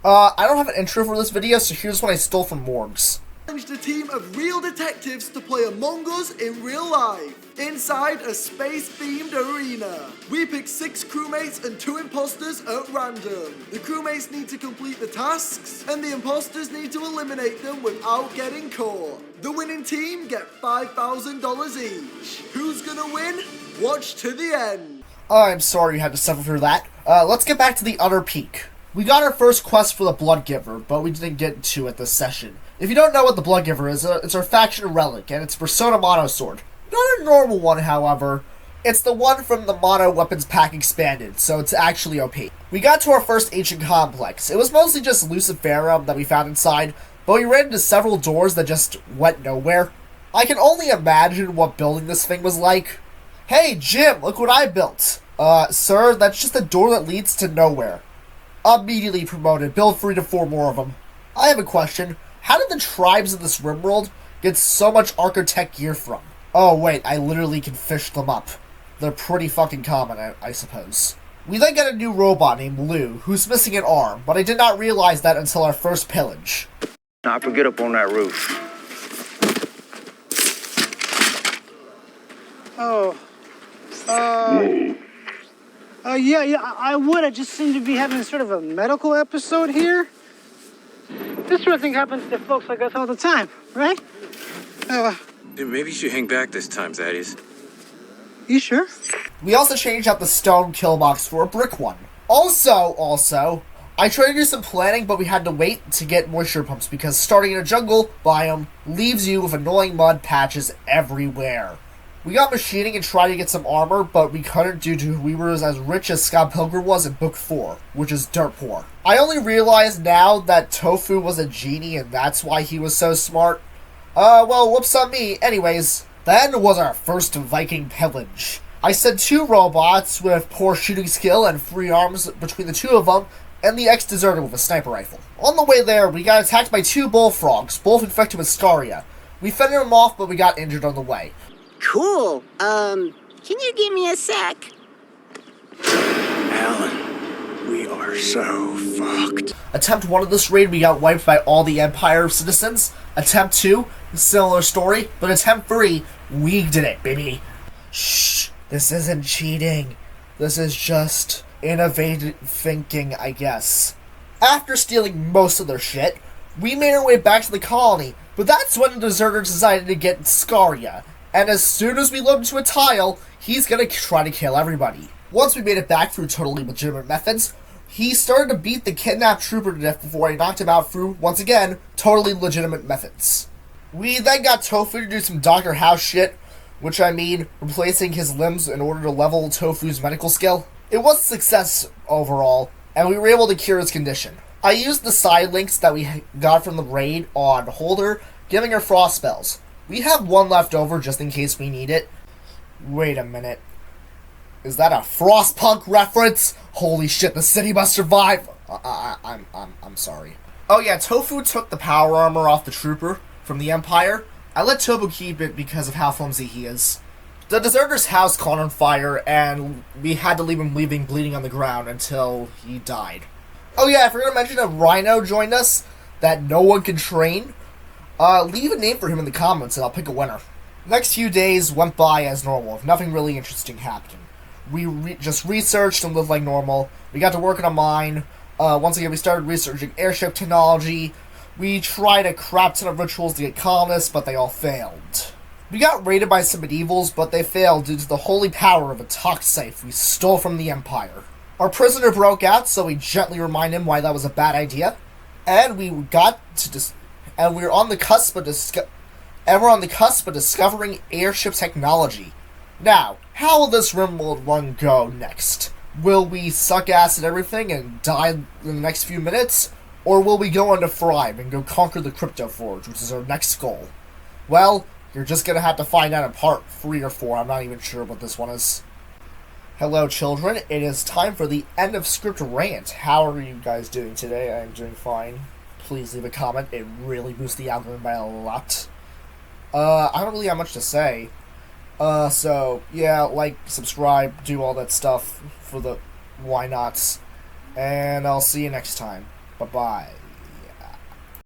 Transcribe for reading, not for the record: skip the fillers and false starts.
I don't have an intro for this video, so here's what I stole from Morgs. Challenged a team of real detectives to play Among Us in real life, inside a space-themed arena. We picked 6 crewmates and 2 imposters at random. The crewmates need to complete the tasks, and the imposters need to eliminate them without getting caught. The winning team get $5,000 each. Who's gonna win? Watch to the end. I'm sorry you had to suffer through that. Let's get back to the Utter Peak. We got our first quest for the Blood Giver, but we didn't get to it this session. If you don't know what the Blood Giver is, it's our faction relic, and it's Persona Mono Sword. Not a normal one, however. It's the one from the Mono Weapons Pack Expanded, so it's actually OP. We got to our first ancient complex. It was mostly just Luciferum that we found inside, but we ran into several doors that just went nowhere. I can only imagine what building this thing was like. Hey, Jim, look what I built. Sir, that's just a door that leads to nowhere. Immediately promoted. Build 3 to 4 more of them. I have a question. How did the tribes of this rimworld get so much architect gear from? Oh wait, I literally can fish them up. They're pretty fucking common, I suppose. We then get a new robot named Lou, who's missing an arm, but I did not realize that until our first pillage. Now I could get up on that roof. Yeah, I would. I just seem to be having sort of a medical episode here. This sort of thing happens to folks like us all the time, right? Maybe you should hang back this time, Thaddeus. You sure? We also changed out the stone kill box for a brick one. Also, I tried to do some planning, but we had to wait to get moisture pumps because starting in a jungle biome leaves you with annoying mud patches everywhere. We got machining and tried to get some armor, but we couldn't due to we were as rich as Scott Pilgrim was in Book 4, which is dirt poor. I only realized now that Tofu was a genie and that's why he was so smart. Well, whoops on me. Anyways, then was our first Viking pillage. I sent 2 robots with poor shooting skill and 3 arms between the 2 of them, and the ex-deserter with a sniper rifle. On the way there, we got attacked by 2 bullfrogs, both infected with scaria. We fended them off, but we got injured on the way. Cool. Can you give me a sec? Alan, we are so fucked. Attempt 1 of this raid, we got wiped by all the Empire citizens. Attempt 2, similar story, but attempt 3, we did it, baby. Shh, this isn't cheating. This is just innovative thinking, I guess. After stealing most of their shit, we made our way back to the colony, but that's when the deserter decided to get scaria. And as soon as we load into a tile, he's gonna try to kill everybody. Once we made it back through totally legitimate methods, he started to beat the kidnapped trooper to death before I knocked him out through, once again, totally legitimate methods. We then got Tofu to do some Dr. House shit, which I mean, replacing his limbs in order to level Tofu's medical skill. It was a success overall, and we were able to cure his condition. I used the side links that we got from the raid on Holder, giving her frost spells. We have 1 left over just in case we need it. Wait a minute. Is that a Frostpunk reference? Holy shit, the city must survive! I'm sorry. Oh yeah, Tofu took the power armor off the trooper from the Empire. I let Tofu keep it because of how flimsy he is. The deserter's house caught on fire, and we had to leave him bleeding on the ground until he died. Oh yeah, I forgot to mention a rhino joined us that no one can train. Leave a name for him in the comments and I'll pick a winner. Next few days went by as normal, nothing really interesting happening. We just researched and lived like normal. We got to work in a mine. Once again, we started researching airship technology. We tried a crap ton of rituals to get colonists, but they all failed. We got raided by some medievals, but they failed due to the holy power of a toxcypher we stole from the Empire. Our prisoner broke out, so we gently reminded him why that was a bad idea. And we got to and we're on the cusp of discovering airship technology. Now, how will this rimworld run go next? Will we suck ass at everything and die in the next few minutes? Or will we go into Thrive and go conquer the Crypto Forge, which is our next goal? Well, you're just gonna have to find out in part 3 or 4, I'm not even sure what this one is. Hello children, it is time for the end of script rant. How are you guys doing today? I'm doing fine. Please leave a comment, it really boosts the algorithm by a lot. I don't really have much to say. So, yeah, like, subscribe, do all that stuff for the why nots. And I'll see you next time. Bye-bye.